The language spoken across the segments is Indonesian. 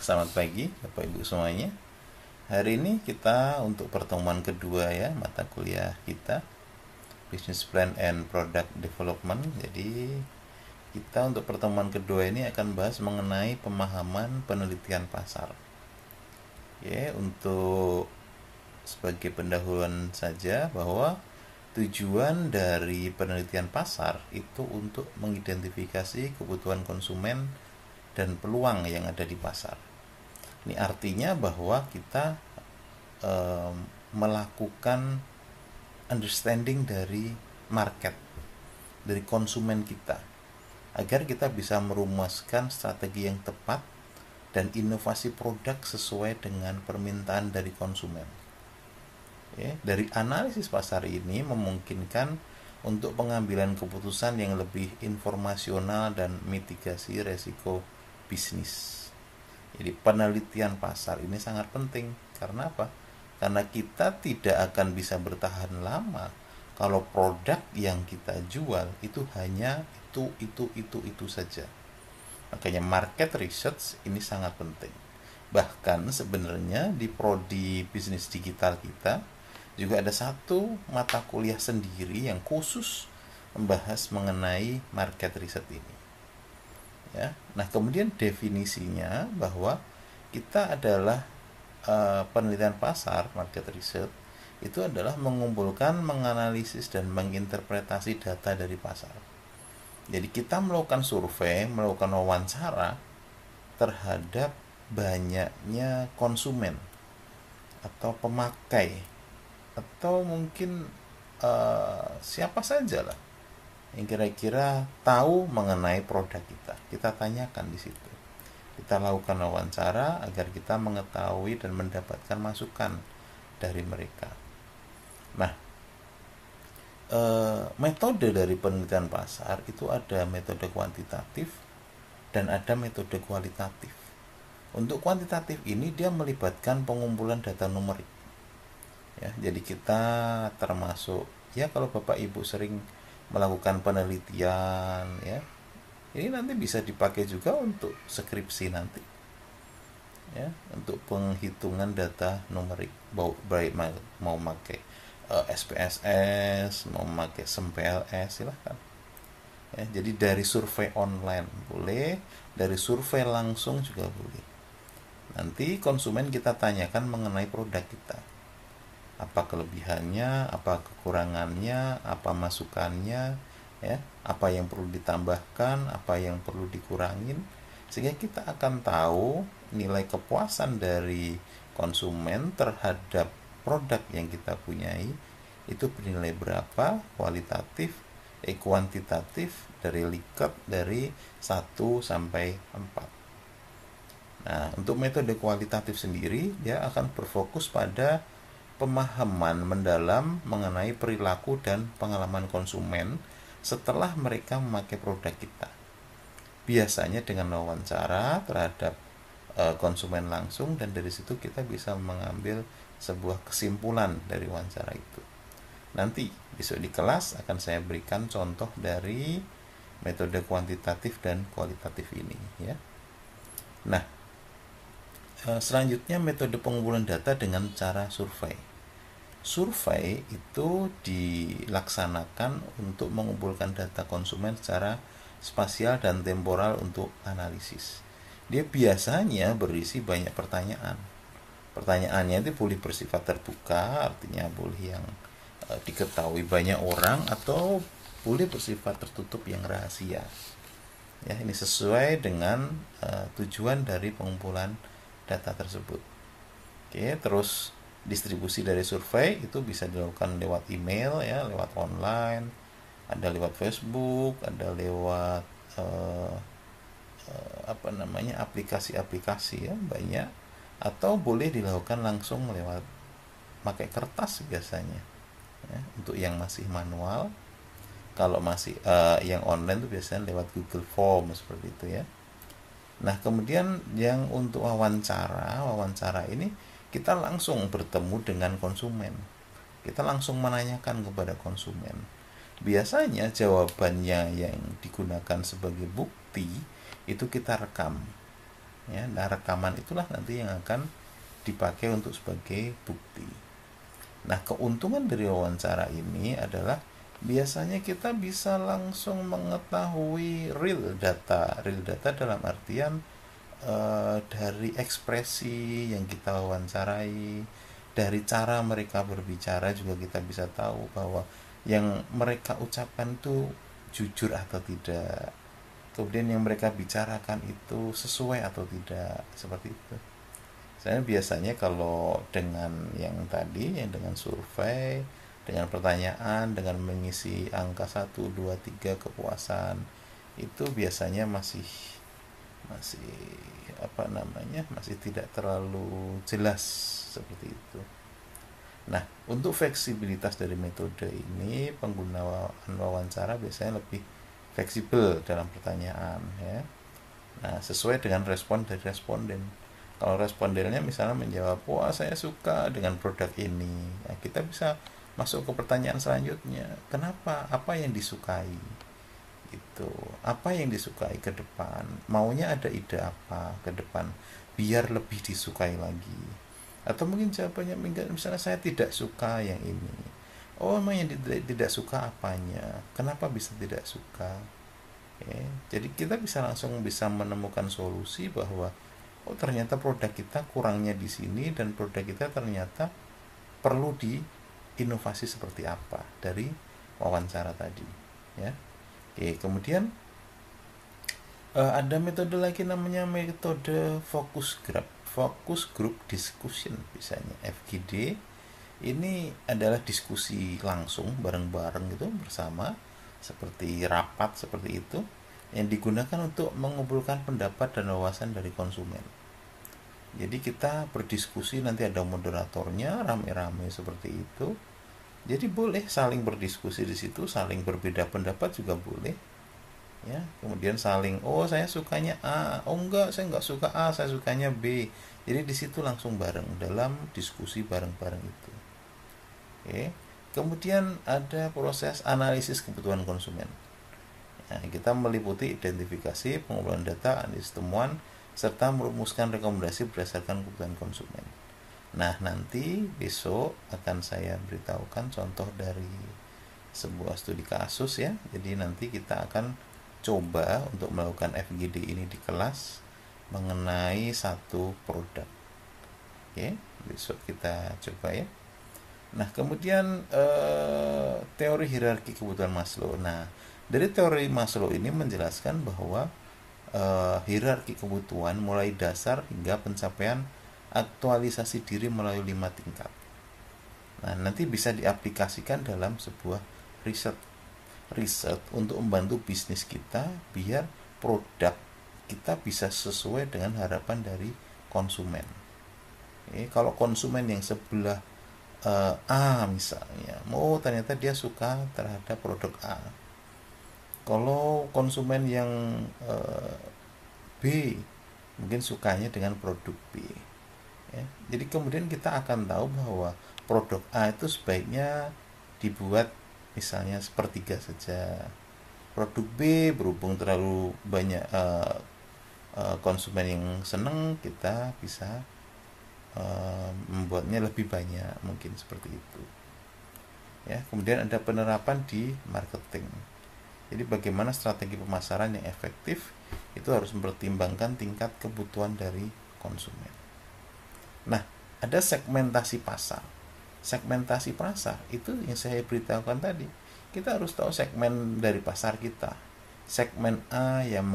Selamat pagi Bapak Ibu semuanya. Hari ini kita untuk pertemuan kedua ya mata kuliah kita Business Plan and Product Development. Jadi kita untuk pertemuan kedua ini akan bahas mengenai pemahaman penelitian pasar. Untuk sebagai pendahuluan saja bahwa tujuan dari penelitian pasar itu untuk mengidentifikasi kebutuhan konsumen dan peluang yang ada di pasar. Ini artinya bahwa kita melakukan understanding dari market, dari konsumen kita, agar kita bisa merumuskan strategi yang tepat dan inovasi produk sesuai dengan permintaan dari konsumen. Dari analisis pasar ini memungkinkan untuk pengambilan keputusan yang lebih informasional dan mitigasi resiko bisnis. Jadi penelitian pasar ini sangat penting. Karena apa? Karena kita tidak akan bisa bertahan lama kalau produk yang kita jual itu hanya itu saja. Makanya market research ini sangat penting. Bahkan sebenarnya di prodi bisnis digital kita juga ada satu mata kuliah sendiri yang khusus membahas mengenai market research ini. Nah, kemudian definisinya bahwa kita adalah penelitian pasar, market research itu adalah mengumpulkan, menganalisis dan menginterpretasi data dari pasar. Jadi kita melakukan survei, melakukan wawancara terhadap banyaknya konsumen atau pemakai atau mungkin siapa saja lah yang kira-kira tahu mengenai produk kita. Kita tanyakan di situ. Kita lakukan wawancara agar kita mengetahui dan mendapatkan masukan dari mereka. Nah, metode dari penelitian pasar itu ada metode kuantitatif dan ada metode kualitatif. Untuk kuantitatif ini dia melibatkan pengumpulan data numerik. Jadi kita termasuk kalau Bapak Ibu sering melakukan penelitian ini nanti bisa dipakai juga untuk skripsi nanti untuk penghitungan data numerik, baik mau pakai SPSS, mau pakai SEMPLS, silahkan jadi dari survei online boleh, dari survei langsung juga boleh. Nanti konsumen kita tanyakan mengenai produk kita, apa kelebihannya, apa kekurangannya, apa masukannya, apa yang perlu ditambahkan, apa yang perlu dikurangin, sehingga kita akan tahu nilai kepuasan dari konsumen terhadap produk yang kita punyai itu bernilai berapa, kuantitatif dari Likert dari 1 sampai 4. Nah, untuk metode kualitatif sendiri dia akan berfokus pada pemahaman mendalam mengenai perilaku dan pengalaman konsumen setelah mereka memakai produk kita. Biasanya dengan wawancara terhadap konsumen langsung, dan dari situ kita bisa mengambil sebuah kesimpulan dari wawancara itu. Nanti besok di kelas akan saya berikan contoh dari metode kuantitatif dan kualitatif ini Nah, selanjutnya metode pengumpulan data dengan cara survei. Survei itu dilaksanakan untuk mengumpulkan data konsumen secara spasial dan temporal untuk analisis. Dia biasanya berisi banyak pertanyaan. Pertanyaannya itu boleh bersifat terbuka, artinya boleh yang diketahui banyak orang, atau boleh bersifat tertutup yang rahasia. Ini sesuai dengan tujuan dari pengumpulan data tersebut. Terus distribusi dari survei itu bisa dilakukan lewat email lewat online, ada lewat Facebook, ada lewat aplikasi-aplikasi banyak, atau boleh dilakukan langsung lewat pakai kertas biasanya untuk yang masih manual. Kalau masih yang online itu biasanya lewat Google Form seperti itu Nah, kemudian yang untuk wawancara ini kita langsung bertemu dengan konsumen. Kita langsung menanyakan kepada konsumen. Biasanya jawabannya yang digunakan sebagai bukti itu kita rekam. ya. Nah, rekaman itulah nanti yang akan dipakai untuk sebagai bukti. Nah, keuntungan dari wawancara ini adalah biasanya kita bisa langsung mengetahui real data. Real data dalam artian dari ekspresi yang kita wawancarai, dari cara mereka berbicara juga kita bisa tahu bahwa yang mereka ucapkan itu jujur atau tidak. Kemudian yang mereka bicarakan itu sesuai atau tidak, seperti itu. Saya biasanya kalau dengan yang tadi, yang dengan survei, dengan pertanyaan, dengan mengisi angka 1, 2, 3 kepuasan, itu biasanya masih masih masih tidak terlalu jelas seperti itu. Nah, untuk fleksibilitas dari metode ini, penggunaan wawancara biasanya lebih fleksibel dalam pertanyaan, ya. Nah, sesuai dengan respon dari responden. Kalau respondennya misalnya menjawab, wah saya suka dengan produk ini, nah, kita bisa masuk ke pertanyaan selanjutnya. Kenapa? Apa yang disukai? Itu apa yang disukai ke depan, maunya ada ide apa ke depan biar lebih disukai lagi. Atau mungkin jawabannya misalnya saya tidak suka yang ini. Oh, emang yang tidak suka apanya, kenapa bisa tidak suka? Jadi kita bisa langsung bisa menemukan solusi bahwa oh ternyata produk kita kurangnya di sini dan produk kita ternyata perlu diinovasi seperti apa dari wawancara tadi, ya. Oke, kemudian ada metode lagi namanya metode focus group discussion, misalnya FGD. Ini adalah diskusi langsung bareng-bareng gitu bersama, seperti rapat seperti itu, yang digunakan untuk mengumpulkan pendapat dan wawasan dari konsumen. Jadi kita berdiskusi, nanti ada moderatornya, rame-rame seperti itu. Jadi boleh saling berdiskusi di situ, saling berbeda pendapat juga boleh, ya. Kemudian saling, oh saya sukanya A, oh enggak saya enggak suka A, saya sukanya B. Jadi di situ langsung bareng dalam diskusi bareng-bareng itu. Oke. Kemudian ada proses analisis kebutuhan konsumen. Nah, kita meliputi identifikasi, pengumpulan data, analisis temuan, serta merumuskan rekomendasi berdasarkan kebutuhan konsumen. Nah, nanti besok akan saya beritahukan contoh dari sebuah studi kasus, ya. Jadi nanti kita akan coba untuk melakukan FGD ini di kelas mengenai satu produk. Oke, besok kita coba, ya. Nah, kemudian teori hierarki kebutuhan Maslow. Nah, dari teori Maslow ini menjelaskan bahwa hierarki kebutuhan mulai dasar hingga pencapaian aktualisasi diri melalui 5 tingkat. Nah, nanti bisa diaplikasikan dalam sebuah riset untuk membantu bisnis kita biar produk kita bisa sesuai dengan harapan dari konsumen. Kalau konsumen yang sebelah A misalnya, ternyata dia suka terhadap produk A. Kalau konsumen yang B mungkin sukanya dengan produk B, ya. Jadi kemudian kita akan tahu bahwa produk A itu sebaiknya dibuat misalnya sepertiga saja. Produk B berhubung terlalu banyak konsumen yang senang, kita bisa membuatnya lebih banyak, mungkin seperti itu, ya. Kemudian ada penerapan di marketing. Jadi bagaimana strategi pemasaran yang efektif itu harus mempertimbangkan tingkat kebutuhan dari konsumen. Nah, ada segmentasi pasar. Segmentasi pasar itu yang saya beritahukan tadi. Kita harus tahu segmen dari pasar kita. Segmen A yang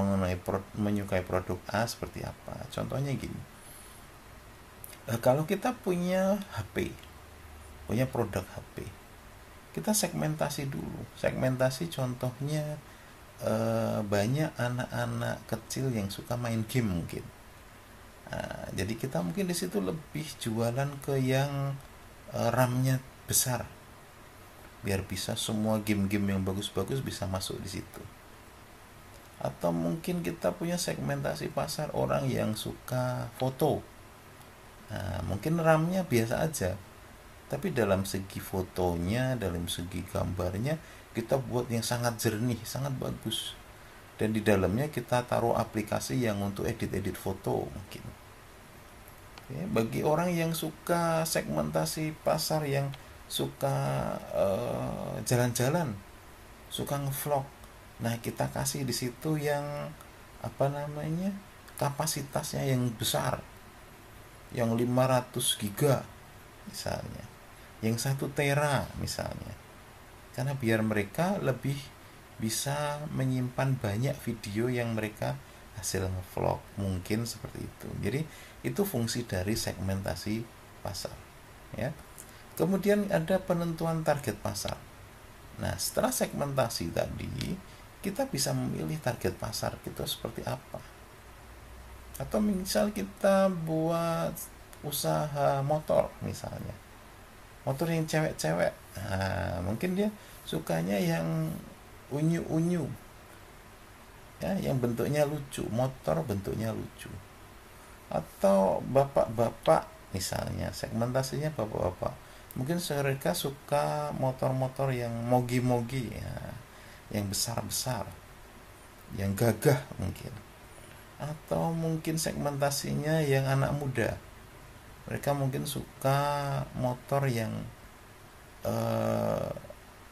menyukai produk A seperti apa. Contohnya gini. Kalau kita punya HP, punya produk HP, kita segmentasi dulu. Segmentasi contohnya banyak anak-anak kecil yang suka main game mungkin. Nah, jadi kita mungkin di situ lebih jualan ke yang RAM-nya besar, biar bisa semua game-game yang bagus-bagus bisa masuk di situ. Atau mungkin kita punya segmentasi pasar orang yang suka foto. Nah, mungkin RAM-nya biasa aja, tapi dalam segi fotonya, dalam segi gambarnya kita buat yang sangat jernih, sangat bagus. dan di dalamnya kita taruh aplikasi yang untuk edit-edit foto mungkin. Ya, bagi orang yang suka segmentasi pasar, yang suka jalan-jalan, suka ngevlog, nah kita kasih di situ yang apa namanya, kapasitasnya yang besar, yang 500 giga misalnya, yang 1 tera misalnya, karena biar mereka lebih bisa menyimpan banyak video yang mereka hasil ngevlog, mungkin seperti itu. Jadi itu fungsi dari segmentasi pasar, ya. Kemudian ada penentuan target pasar. Nah, setelah segmentasi tadi, kita bisa memilih target pasar kita seperti apa. Atau misal kita buat usaha motor misalnya, motor yang cewek-cewek, nah mungkin dia sukanya yang unyu-unyu, ya, yang bentuknya lucu, motor bentuknya lucu. Atau bapak-bapak misalnya, segmentasinya bapak-bapak, mungkin mereka suka motor-motor yang mogi-mogi, ya, yang besar-besar, yang gagah mungkin. Atau mungkin segmentasinya yang anak muda, mereka mungkin suka motor yang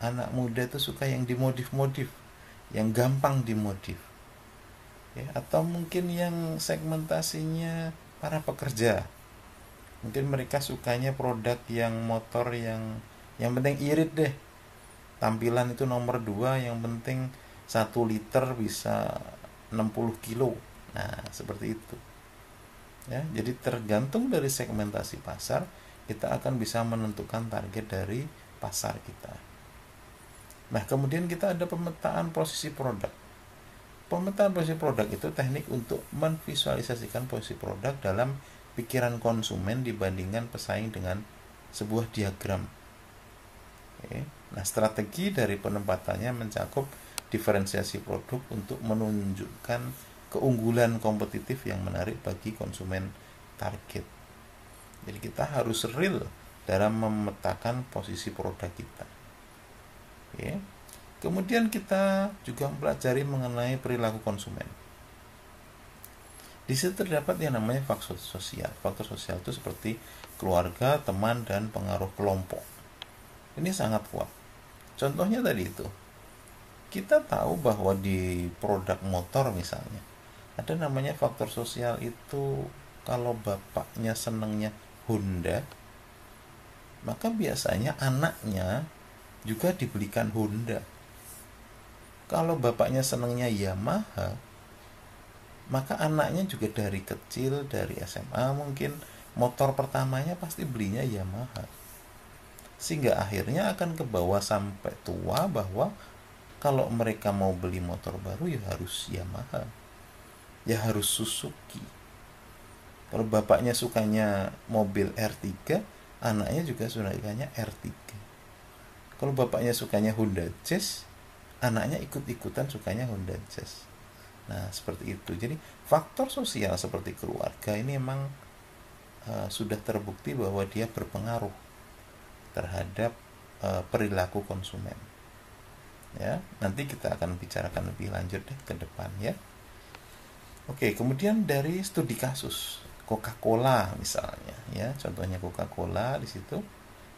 anak muda itu suka yang dimodif-modif, yang gampang dimodif, ya. Atau mungkin yang segmentasinya para pekerja, mungkin mereka sukanya produk yang motor yang penting irit deh, tampilan itu nomor 2, yang penting 1 liter bisa 60 kilo. Nah seperti itu, ya. Jadi tergantung dari segmentasi pasar, kita akan bisa menentukan target dari pasar kita. Nah kemudian kita ada pemetaan posisi produk. Pemetaan posisi produk itu teknik untuk memvisualisasikan posisi produk dalam pikiran konsumen dibandingkan pesaing dengan sebuah diagram. Oke. Nah strategi dari penempatannya mencakup diferensiasi produk untuk menunjukkan keunggulan kompetitif yang menarik bagi konsumen target. Jadi kita harus real dalam memetakan posisi produk kita. Oke. Kemudian kita juga mempelajari mengenai perilaku konsumen. Di situ terdapat yang namanya faktor sosial. Faktor sosial itu seperti keluarga, teman, dan pengaruh kelompok. Ini sangat kuat. Contohnya tadi itu, kita tahu bahwa di produk motor misalnya, ada namanya faktor sosial itu, kalau bapaknya senangnya Honda, maka biasanya anaknya juga dibelikan Honda. Kalau bapaknya senangnya Yamaha, maka anaknya juga dari kecil, dari SMA mungkin, motor pertamanya pasti belinya Yamaha. Sehingga akhirnya akan ke bawah sampai tua bahwa kalau mereka mau beli motor baru ya harus Yamaha, ya harus Suzuki. Kalau bapaknya sukanya mobil R3, anaknya juga sukanya R3. Kalau bapaknya sukanya Honda Jazz, anaknya ikut-ikutan sukanya Honda Jazz. Nah seperti itu. Jadi faktor sosial seperti keluarga ini memang sudah terbukti bahwa dia berpengaruh terhadap perilaku konsumen, ya. Nanti kita akan bicarakan lebih lanjut deh ke depan, ya. Oke, kemudian dari studi kasus Coca-Cola misalnya, ya, contohnya Coca-Cola, di situ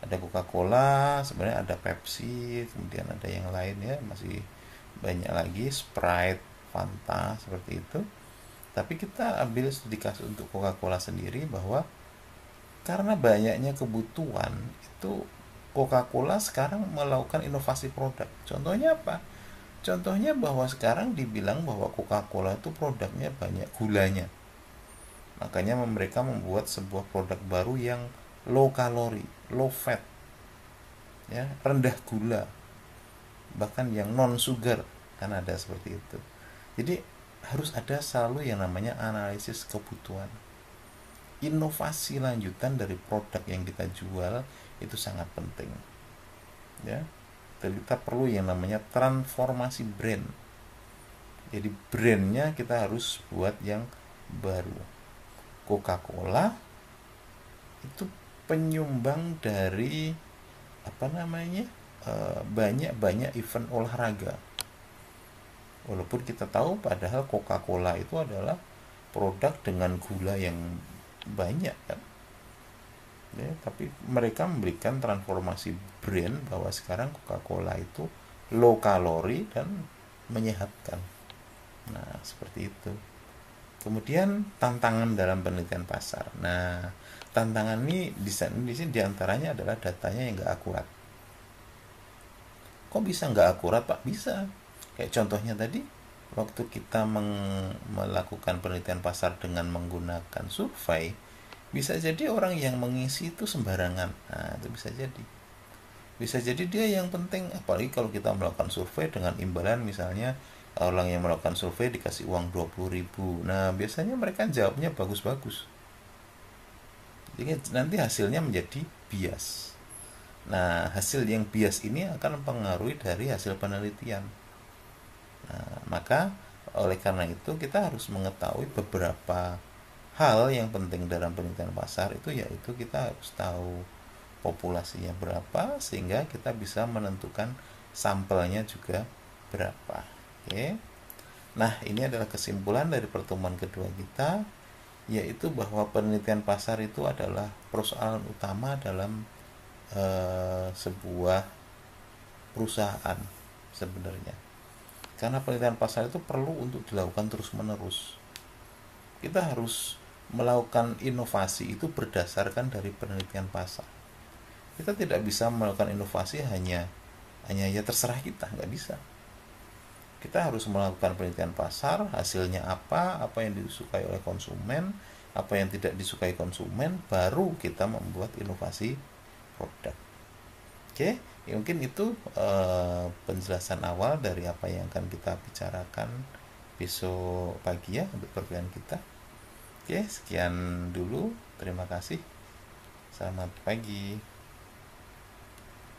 ada Coca-Cola, sebenarnya ada Pepsi, kemudian ada yang lain, ya, masih banyak lagi, Sprite, Fanta, seperti itu. Tapi kita ambil studi kasus untuk Coca-Cola sendiri, bahwa karena banyaknya kebutuhan itu, Coca-Cola sekarang melakukan inovasi produk. Contohnya apa? Contohnya bahwa sekarang dibilang bahwa Coca-Cola itu produknya banyak gulanya. Makanya mereka membuat sebuah produk baru yang low kalori, low fat, ya, rendah gula, bahkan yang non sugar, kan ada seperti itu. Jadi harus ada selalu yang namanya analisis kebutuhan. Inovasi lanjutan dari produk yang kita jual itu sangat penting, ya. Kita perlu yang namanya transformasi brand. Jadi brandnya kita harus buat yang baru. Coca-Cola itu penyumbang dari banyak-banyak event olahraga. Walaupun kita tahu padahal Coca-Cola itu adalah produk dengan gula yang banyak kan. Ya, tapi mereka memberikan transformasi brand bahwa sekarang Coca-Cola itu low kalori dan menyehatkan. Nah, seperti itu. Kemudian tantangan dalam penelitian pasar. Nah, tantangan ini di sini diantaranya adalah datanya yang nggak akurat. Kok bisa nggak akurat, Pak? Bisa. Kayak contohnya tadi, waktu kita melakukan penelitian pasar dengan menggunakan survei, bisa jadi orang yang mengisi itu sembarangan. Nah, itu bisa jadi. Bisa jadi dia yang penting, apalagi kalau kita melakukan survei dengan imbalan, misalnya orang yang melakukan survei dikasih uang 20.000. Nah, biasanya mereka jawabnya bagus-bagus. Jadi nanti hasilnya menjadi bias. Nah, hasil yang bias ini akan mempengaruhi dari hasil penelitian. Nah, maka oleh karena itu kita harus mengetahui beberapa hal yang penting dalam penelitian pasar itu, yaitu kita harus tahu populasinya berapa sehingga kita bisa menentukan sampelnya juga berapa. Oke. Nah, ini adalah kesimpulan dari pertemuan kedua kita, yaitu bahwa penelitian pasar itu adalah persoalan utama dalam sebuah perusahaan sebenarnya. Karena penelitian pasar itu perlu untuk dilakukan terus-menerus. Kita harus melakukan inovasi itu berdasarkan dari penelitian pasar. Kita tidak bisa melakukan inovasi hanya ya terserah kita, nggak bisa. Kita harus melakukan penelitian pasar, hasilnya apa yang disukai oleh konsumen, apa yang tidak disukai konsumen, baru kita membuat inovasi produk. Oke, ya mungkin itu penjelasan awal dari apa yang akan kita bicarakan besok pagi ya untuk perkuliahan kita. Oke, sekian dulu. Terima kasih. Selamat pagi.